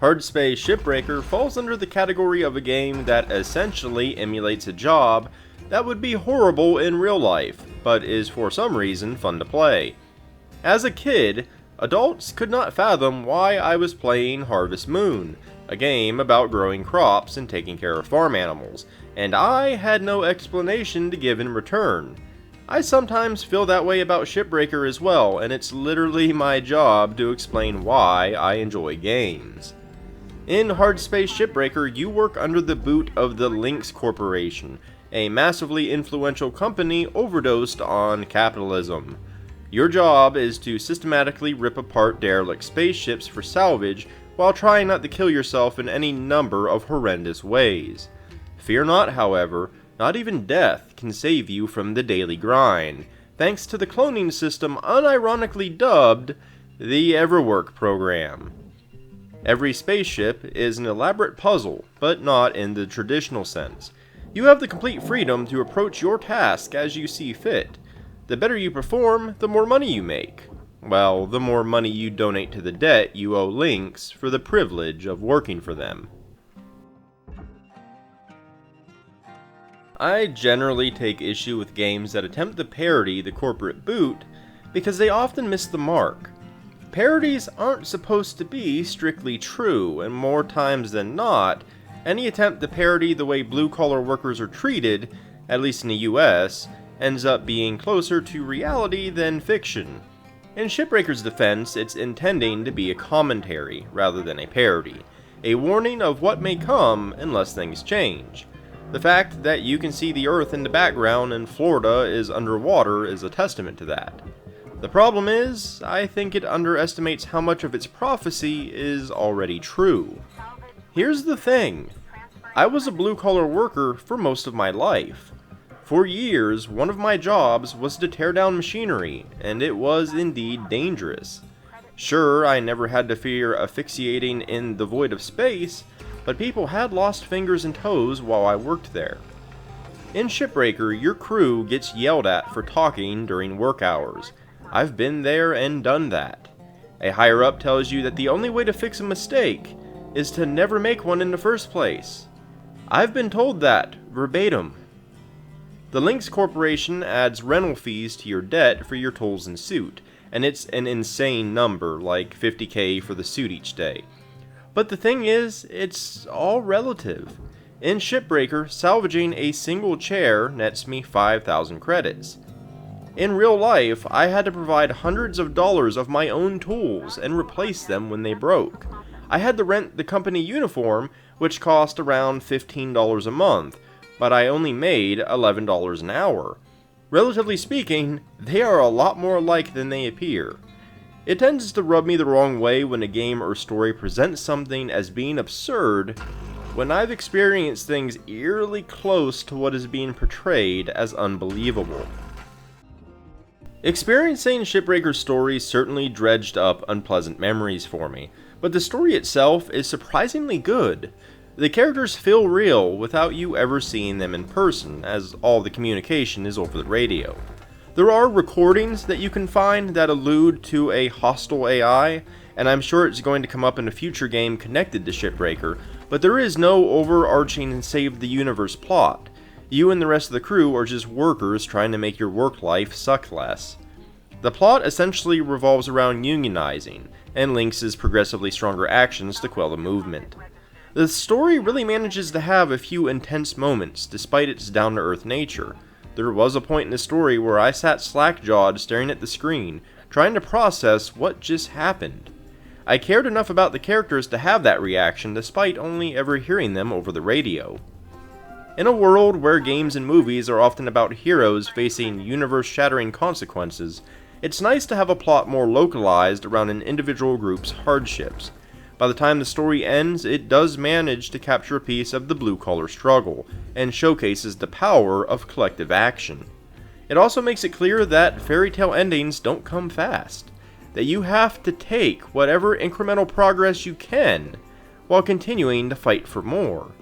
Hardspace Shipbreaker falls under the category of a game that essentially emulates a job that would be horrible in real life, but is for some reason fun to play. As a kid, adults could not fathom why I was playing Harvest Moon, a game about growing crops and taking care of farm animals, and I had no explanation to give in return. I sometimes feel that way about Shipbreaker as well, and it's literally my job to explain why I enjoy games. In Hardspace Shipbreaker, you work under the boot of the Lynx Corporation, a massively influential company overdosed on capitalism. Your job is to systematically rip apart derelict spaceships for salvage while trying not to kill yourself in any number of horrendous ways. Fear not, however, not even death can save you from the daily grind, thanks to the cloning system unironically dubbed the Everwork program. Every spaceship is an elaborate puzzle, but not in the traditional sense. You have the complete freedom to approach your task as you see fit. The better you perform, the more money you make. Well, the more money you donate to the debt you owe Lynx for the privilege of working for them. I generally take issue with games that attempt to parody the corporate boot because they often miss the mark. Parodies aren't supposed to be strictly true, and more times than not, any attempt to parody the way blue-collar workers are treated, at least in the US, ends up being closer to reality than fiction. In Shipbreaker's defense, it's intending to be a commentary rather than a parody, a warning of what may come unless things change. The fact that you can see the Earth in the background and Florida is underwater is a testament to that. The problem is, I think it underestimates how much of its prophecy is already true. Here's the thing. I was a blue-collar worker for most of my life. For years, one of my jobs was to tear down machinery, and it was indeed dangerous. Sure, I never had to fear asphyxiating in the void of space, but people had lost fingers and toes while I worked there. In Shipbreaker, your crew gets yelled at for talking during work hours. I've been there and done that. A higher-up tells you that the only way to fix a mistake is to never make one in the first place. I've been told that, verbatim. The Lynx Corporation adds rental fees to your debt for your tools and suit, and it's an insane number, like $50,000 for the suit each day. But the thing is, it's all relative. In Shipbreaker, salvaging a single chair nets me 5,000 credits. In real life, I had to provide hundreds of dollars of my own tools and replace them when they broke. I had to rent the company uniform, which cost around $15 a month, but I only made $11 an hour. Relatively speaking, they are a lot more alike than they appear. It tends to rub me the wrong way when a game or story presents something as being absurd, when I've experienced things eerily close to what is being portrayed as unbelievable. Experiencing Shipbreaker's story certainly dredged up unpleasant memories for me, but the story itself is surprisingly good. The characters feel real without you ever seeing them in person, as all the communication is over the radio. There are recordings that you can find that allude to a hostile AI, and I'm sure it's going to come up in a future game connected to Shipbreaker, but there is no overarching save the universe plot. You and the rest of the crew are just workers trying to make your work life suck less. The plot essentially revolves around unionizing, and Lynx's progressively stronger actions to quell the movement. The story really manages to have a few intense moments, despite its down-to-earth nature. There was a point in the story where I sat slack-jawed staring at the screen, trying to process what just happened. I cared enough about the characters to have that reaction despite only ever hearing them over the radio. In a world where games and movies are often about heroes facing universe-shattering consequences, it's nice to have a plot more localized around an individual group's hardships. By the time the story ends, it does manage to capture a piece of the blue-collar struggle, and showcases the power of collective action. It also makes it clear that fairy tale endings don't come fast, that you have to take whatever incremental progress you can, while continuing to fight for more.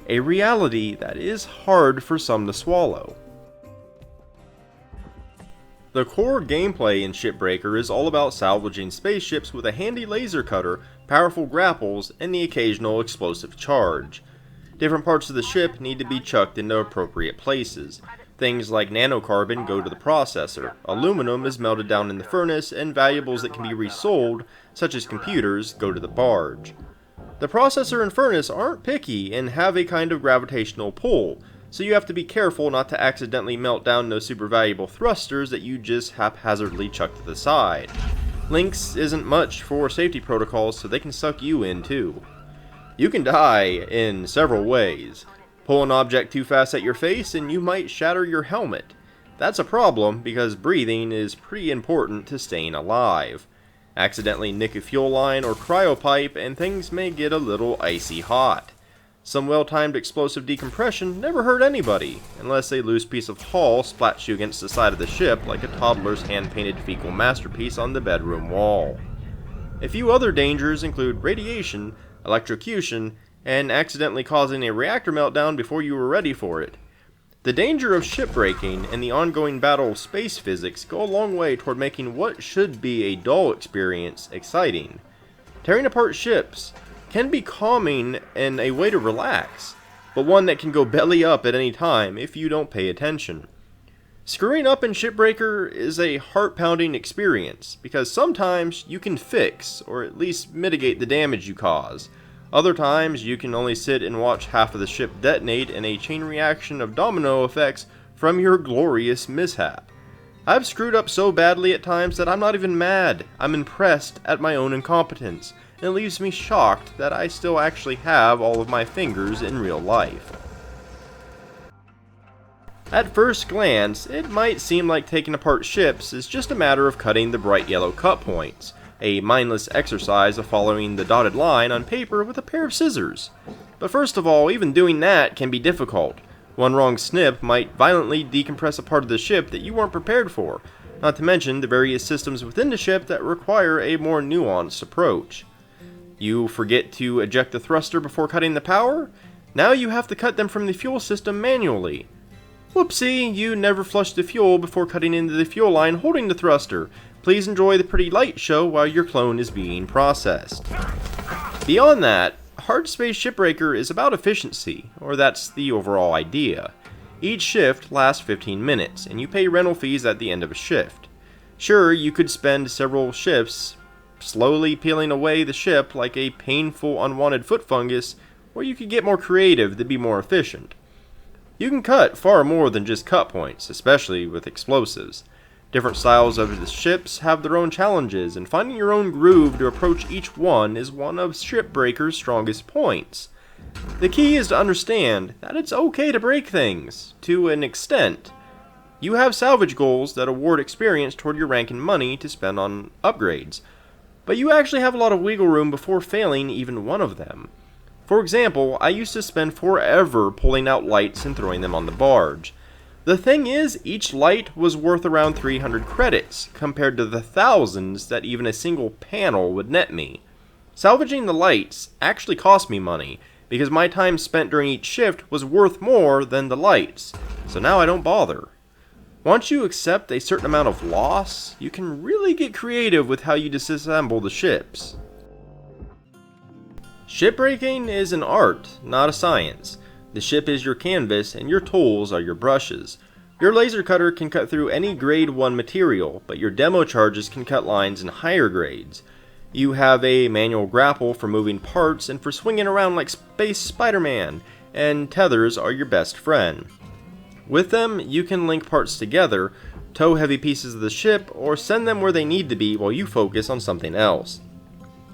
A reality that is hard for some to swallow. The core gameplay in Shipbreaker is all about salvaging spaceships with a handy laser cutter, powerful grapples, and the occasional explosive charge. Different parts of the ship need to be chucked into appropriate places. Things like nanocarbon go to the processor, aluminum is melted down in the furnace, and valuables that can be resold, such as computers, go to the barge. The processor and furnace aren't picky and have a kind of gravitational pull, so you have to be careful not to accidentally melt down those super valuable thrusters that you just haphazardly chuck to the side. Links isn't much for safety protocols, so they can suck you in too. You can die in several ways. Pull an object too fast at your face and you might shatter your helmet. That's a problem because breathing is pretty important to staying alive. Accidentally nick a fuel line or cryopipe and things may get a little icy hot. Some well-timed explosive decompression never hurt anybody, unless a loose piece of hull splats you against the side of the ship like a toddler's hand-painted fecal masterpiece on the bedroom wall. A few other dangers include radiation, electrocution, and accidentally causing a reactor meltdown before you were ready for it. The danger of shipbreaking and the ongoing battle of space physics go a long way toward making what should be a dull experience exciting. Tearing apart ships can be calming and a way to relax, but one that can go belly up at any time if you don't pay attention. Screwing up in Shipbreaker is a heart-pounding experience, because sometimes you can fix, or at least mitigate the damage you cause. Other times you can only sit and watch half of the ship detonate in a chain reaction of domino effects from your glorious mishap. I've screwed up so badly at times that I'm not even mad, I'm impressed at my own incompetence. And it leaves me shocked that I still actually have all of my fingers in real life. At first glance, it might seem like taking apart ships is just a matter of cutting the bright yellow cut points, a mindless exercise of following the dotted line on paper with a pair of scissors. But first of all, even doing that can be difficult. One wrong snip might violently decompress a part of the ship that you weren't prepared for, not to mention the various systems within the ship that require a more nuanced approach. You forget to eject the thruster before cutting the power? Now you have to cut them from the fuel system manually. Whoopsie, you never flushed the fuel before cutting into the fuel line holding the thruster. Please enjoy the pretty light show while your clone is being processed. Beyond that, Hardspace Shipbreaker is about efficiency, or that's the overall idea. Each shift lasts 15 minutes, and you pay rental fees at the end of a shift. Sure, you could spend several shifts slowly peeling away the ship like a painful unwanted foot fungus, or you could get more creative to be more efficient. You can cut far more than just cut points, especially with explosives. Different styles of the ships have their own challenges, and finding your own groove to approach each one is one of Shipbreaker's strongest points. The key is to understand that it's okay to break things, to an extent. You have salvage goals that award experience toward your rank and money to spend on upgrades, but you actually have a lot of wiggle room before failing even one of them. For example, I used to spend forever pulling out lights and throwing them on the barge. The thing is, each light was worth around 300 credits, compared to the thousands that even a single panel would net me. Salvaging the lights actually cost me money, because my time spent during each shift was worth more than the lights, so now I don't bother. Once you accept a certain amount of loss, you can really get creative with how you disassemble the ships. Shipbreaking is an art, not a science. The ship is your canvas and your tools are your brushes. Your laser cutter can cut through any grade 1 material, but your demo charges can cut lines in higher grades. You have a manual grapple for moving parts and for swinging around like Space Spider-Man, and tethers are your best friend. With them, you can link parts together, tow heavy pieces of the ship, or send them where they need to be while you focus on something else.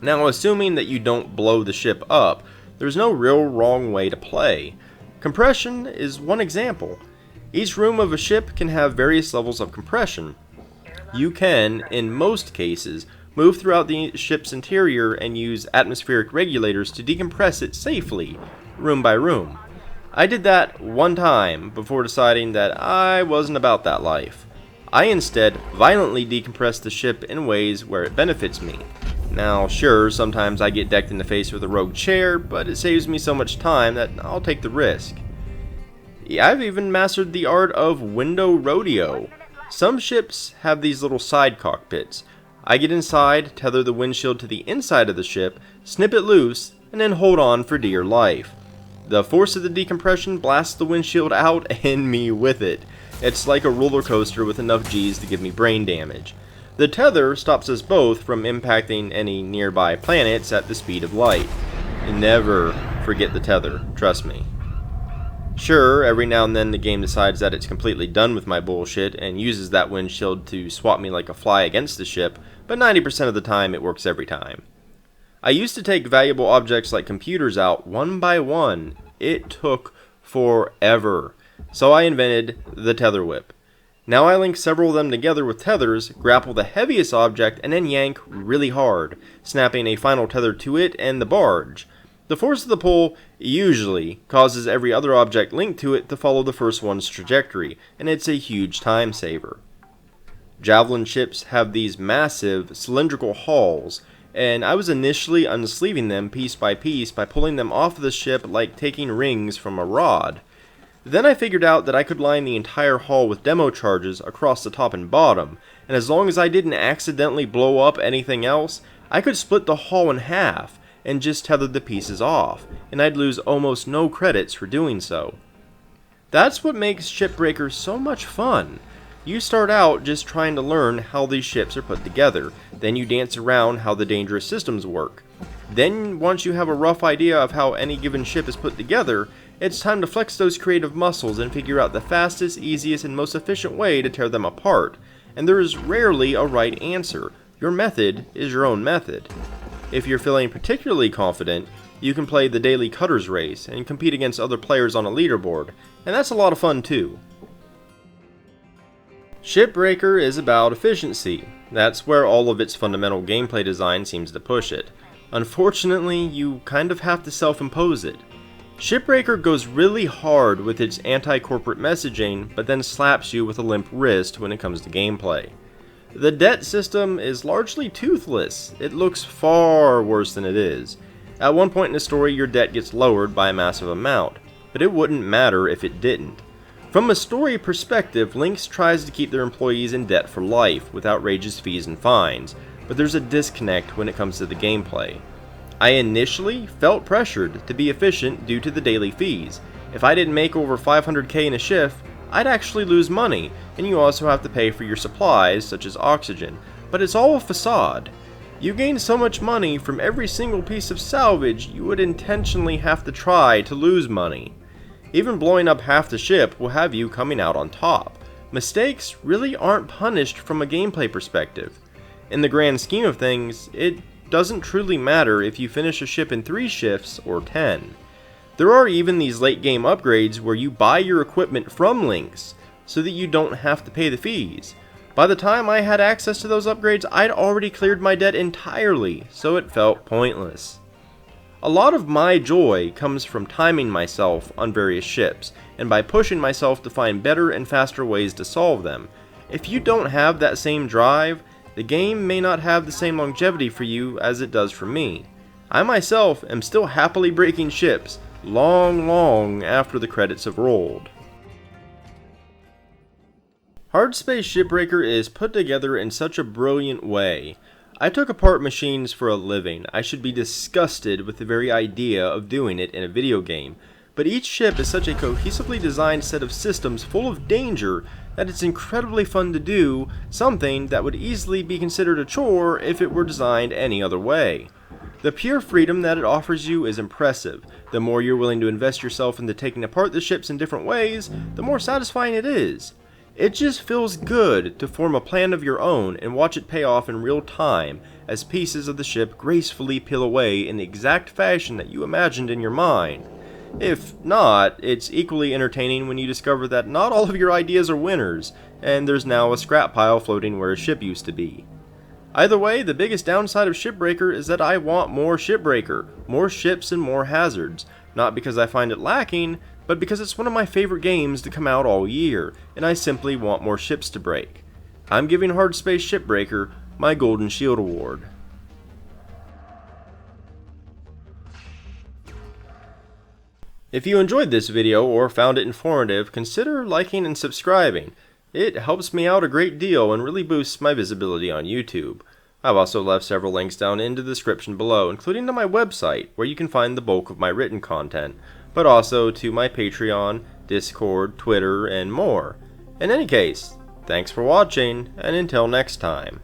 Now, assuming that you don't blow the ship up, there's no real wrong way to play. Compression is one example. Each room of a ship can have various levels of compression. You can, in most cases, move throughout the ship's interior and use atmospheric regulators to decompress it safely, room by room. I did that one time before deciding that I wasn't about that life. I instead violently decompress the ship in ways where it benefits me. Now, sure, sometimes I get decked in the face with a rogue chair, but it saves me so much time that I'll take the risk. I've even mastered the art of window rodeo. Some ships have these little side cockpits. I get inside, tether the windshield to the inside of the ship, snip it loose, and then hold on for dear life. The force of the decompression blasts the windshield out and me with it. It's like a roller coaster with enough G's to give me brain damage. The tether stops us both from impacting any nearby planets at the speed of light. Never forget the tether, trust me. Sure, every now and then the game decides that it's completely done with my bullshit and uses that windshield to swat me like a fly against the ship, but 90% of the time it works every time. I used to take valuable objects like computers out one by one. It took forever. So I invented the tether whip. Now I link several of them together with tethers, grapple the heaviest object, and then yank really hard, snapping a final tether to it and the barge. The force of the pull usually causes every other object linked to it to follow the first one's trajectory, and it's a huge time saver. Javelin ships have these massive cylindrical hulls, and I was initially unsleeving them piece by pulling them off of the ship like taking rings from a rod. Then I figured out that I could line the entire hull with demo charges across the top and bottom, and as long as I didn't accidentally blow up anything else, I could split the hull in half and just tether the pieces off, and I'd lose almost no credits for doing so. That's what makes Shipbreaker so much fun. You start out just trying to learn how these ships are put together, then you dance around how the dangerous systems work. Then, once you have a rough idea of how any given ship is put together, it's time to flex those creative muscles and figure out the fastest, easiest, and most efficient way to tear them apart. And there is rarely a right answer. Your method is your own method. If you're feeling particularly confident, you can play the daily cutters race and compete against other players on a leaderboard, and that's a lot of fun too. Shipbreaker is about efficiency. That's where all of its fundamental gameplay design seems to push it. Unfortunately, you kind of have to self-impose it. Shipbreaker goes really hard with its anti-corporate messaging, but then slaps you with a limp wrist when it comes to gameplay. The debt system is largely toothless. It looks far worse than it is. At one point in the story, your debt gets lowered by a massive amount, but it wouldn't matter if it didn't. From a story perspective, Lynx tries to keep their employees in debt for life with outrageous fees and fines, but there's a disconnect when it comes to the gameplay. I initially felt pressured to be efficient due to the daily fees. If I didn't make over 500k in a shift, I'd actually lose money, and you also have to pay for your supplies, such as oxygen, but it's all a facade. You gain so much money from every single piece of salvage, you would intentionally have to try to lose money. Even blowing up half the ship will have you coming out on top. Mistakes really aren't punished from a gameplay perspective. In the grand scheme of things, it doesn't truly matter if you finish a ship in 3 shifts or 10. There are even these late game upgrades where you buy your equipment from Lynx so that you don't have to pay the fees. By the time I had access to those upgrades, I'd already cleared my debt entirely, so it felt pointless. A lot of my joy comes from timing myself on various ships, and by pushing myself to find better and faster ways to solve them. If you don't have that same drive, the game may not have the same longevity for you as it does for me. I myself am still happily breaking ships, long after the credits have rolled. Hardspace Shipbreaker is put together in such a brilliant way. I took apart machines for a living. I should be disgusted with the very idea of doing it in a video game. But each ship is such a cohesively designed set of systems full of danger that it's incredibly fun to do, something that would easily be considered a chore if it were designed any other way. The pure freedom that it offers you is impressive. The more you're willing to invest yourself into taking apart the ships in different ways, the more satisfying it is. It just feels good to form a plan of your own and watch it pay off in real time as pieces of the ship gracefully peel away in the exact fashion that you imagined in your mind. If not, it's equally entertaining when you discover that not all of your ideas are winners, and there's now a scrap pile floating where a ship used to be. Either way, the biggest downside of Shipbreaker is that I want more Shipbreaker, more ships and more hazards, not because I find it lacking, but because it's one of my favorite games to come out all year, and I simply want more ships to break. I'm giving Hardspace Shipbreaker my Golden Shield Award. If you enjoyed this video or found it informative, consider liking and subscribing. It helps me out a great deal and really boosts my visibility on YouTube. I've also left several links down in the description below, including to my website, where you can find the bulk of my written content, but also to my Patreon, Discord, Twitter, and more. In any case, thanks for watching, and until next time.